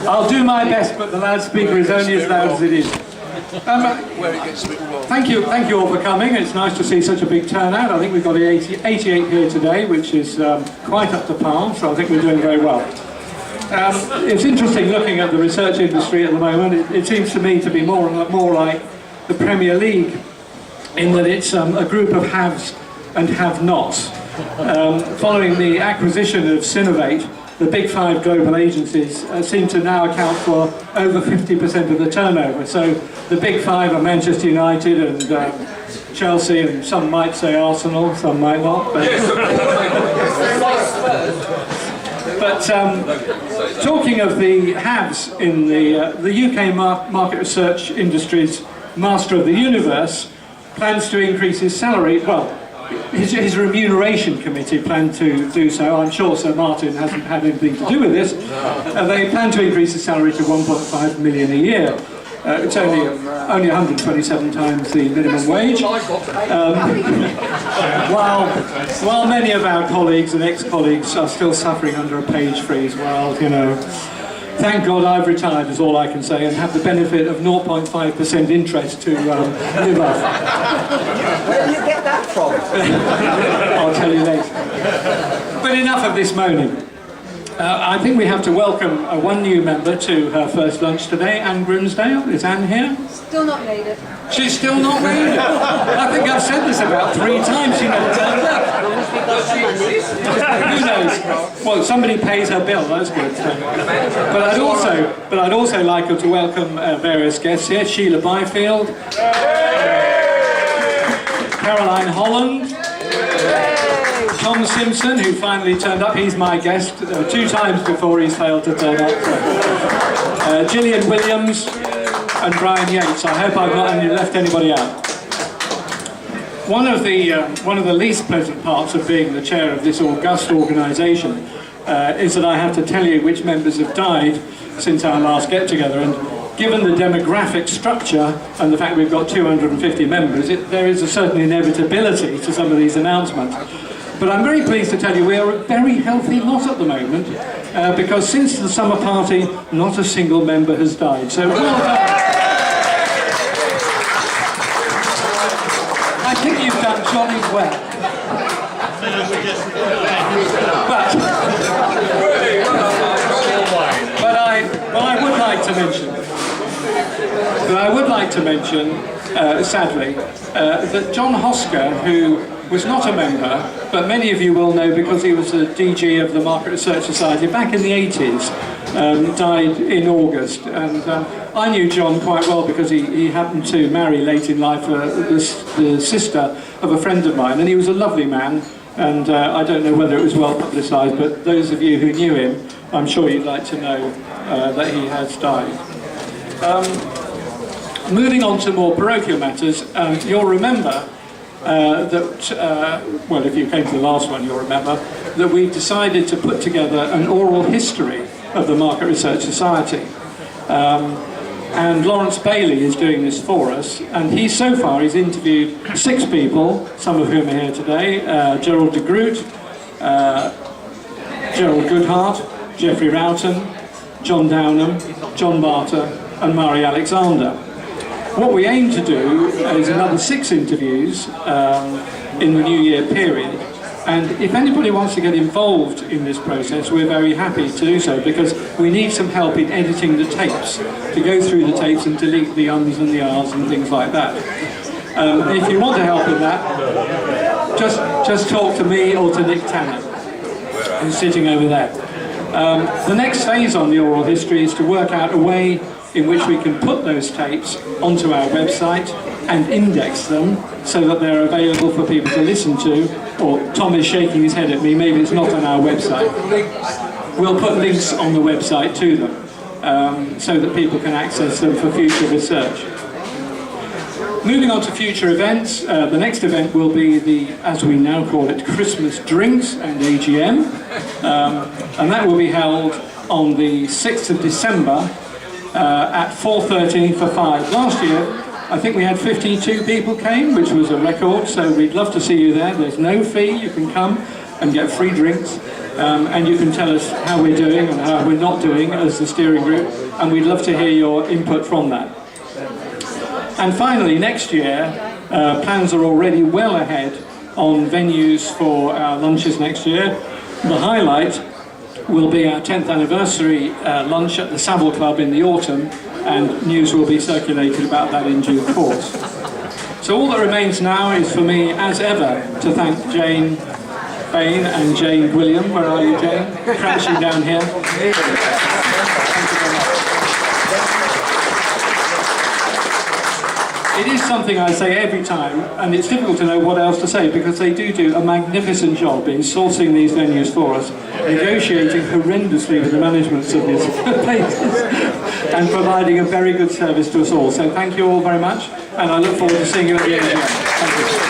I'll do my best, but the loudspeaker is only as loud as it is. Thank you all for coming. It's nice to see such a big turnout. I think we've got 88 here today, which is quite up to par, so I think we're doing very well. It's interesting looking at the research industry at the moment. It seems to me to be more like the Premier League, in that it's a group of haves and have-nots. Following the acquisition of Sinovate, the big five global agencies seem to now account for over 50% of the turnover. So the big five are Manchester United and Chelsea, and some might say Arsenal, some might not. But talking of the haves in the UK market research industry's master of the universe plans to increase his salary. Well, his remuneration committee planned to do so. I'm sure Sir Martin hasn't had anything to do with this. They plan to increase his salary to 1.5 million a year. It's only 127 times the minimum wage. While many of our colleagues and ex-colleagues are still suffering under a page freeze, well, you know, thank God I've retired is all I can say, and have the benefit of 0.5% interest to live off. Where did you get that from? I'll tell you later. But enough of this moaning. I think we have to welcome one new member to her first lunch today, Anne Grimsdale. Is Anne here? Still not made it. She's still not made it. I think I've said this about 3 times. She never turned up. Who knows? Well, somebody pays her bill. That's good. But I'd also like her to welcome various guests here: Sheila Byfield, Caroline Holland, Tom Simpson, who finally turned up. He's my guest 2 times before he's failed to turn up. Gillian Williams and Brian Yates. I hope I've not left anybody out. One of the least pleasant parts of being the chair of this august organisation is that I have to tell you which members have died since our last get-together. And given the demographic structure and the fact we've got 250 members, there is a certain inevitability to some of these announcements. But I'm very pleased to tell you we are a very healthy lot at the moment, because since the summer party, not a single member has died. So well done. I think you've done jolly well. But I would like to mention, sadly, that John Hosker, who was not a member, but many of you will know because he was the DG of the Market Research Society back in the 80s, died in August. And I knew John quite well because he happened to marry late in life the sister of a friend of mine, and he was a lovely man. And I don't know whether it was well publicised, but those of you who knew him, I'm sure you'd like to know that he has died. Moving on to more parochial matters, you'll remember that, well, if you came to the last one, you'll remember that we decided to put together an oral history of the Market Research Society. And Lawrence Bailey is doing this for us, and he's interviewed 6 people, some of whom are here today: Gerald de Groot, Gerald Goodhart, Geoffrey Rowton, John Downham, John Barter and Mari Alexander. What we aim to do is another 6 interviews in the New Year period, and if anybody wants to get involved in this process, we're very happy to do so, because we need some help in editing the tapes, to go through the tapes and delete the ums and the ahs and things like that. If you want to help in that, just talk to me or to Nick Tanner, who's sitting over there. The next phase on the oral history is to work out a way in which we can put those tapes onto our website and index them so that they're available for people to listen to. Or Tom is shaking his head at me, maybe it's not on our website. We'll put links on the website to them so that people can access them for future research. Moving on to future events, the next event will be the, as we now call it, Christmas Drinks and AGM, and that will be held on the 6th of December at 4:30 for 5. Last year, I think we had 52 people came, which was a record, so we'd love to see you there. There's no fee, you can come and get free drinks. and you can tell us how we're doing and how we're not doing as the steering group, and we'd love to hear your input from that. And finally, next year, plans are already well ahead on venues for our lunches next year. The highlight will be our 10th anniversary lunch at the Savile Club in the autumn, and news will be circulated about that in due course. So all that remains now is for me, as ever, to thank Jane Bain and Jane William. Where are you, Jane? Crouching down here. Thank you very much. It is something I say every time, and it's difficult to know what else to say, because they do a magnificent job in sourcing these venues for us, negotiating horrendously with the managements of these places, and providing a very good service to us all. So thank you all very much, and I look forward to seeing you at the AGM. Thank you.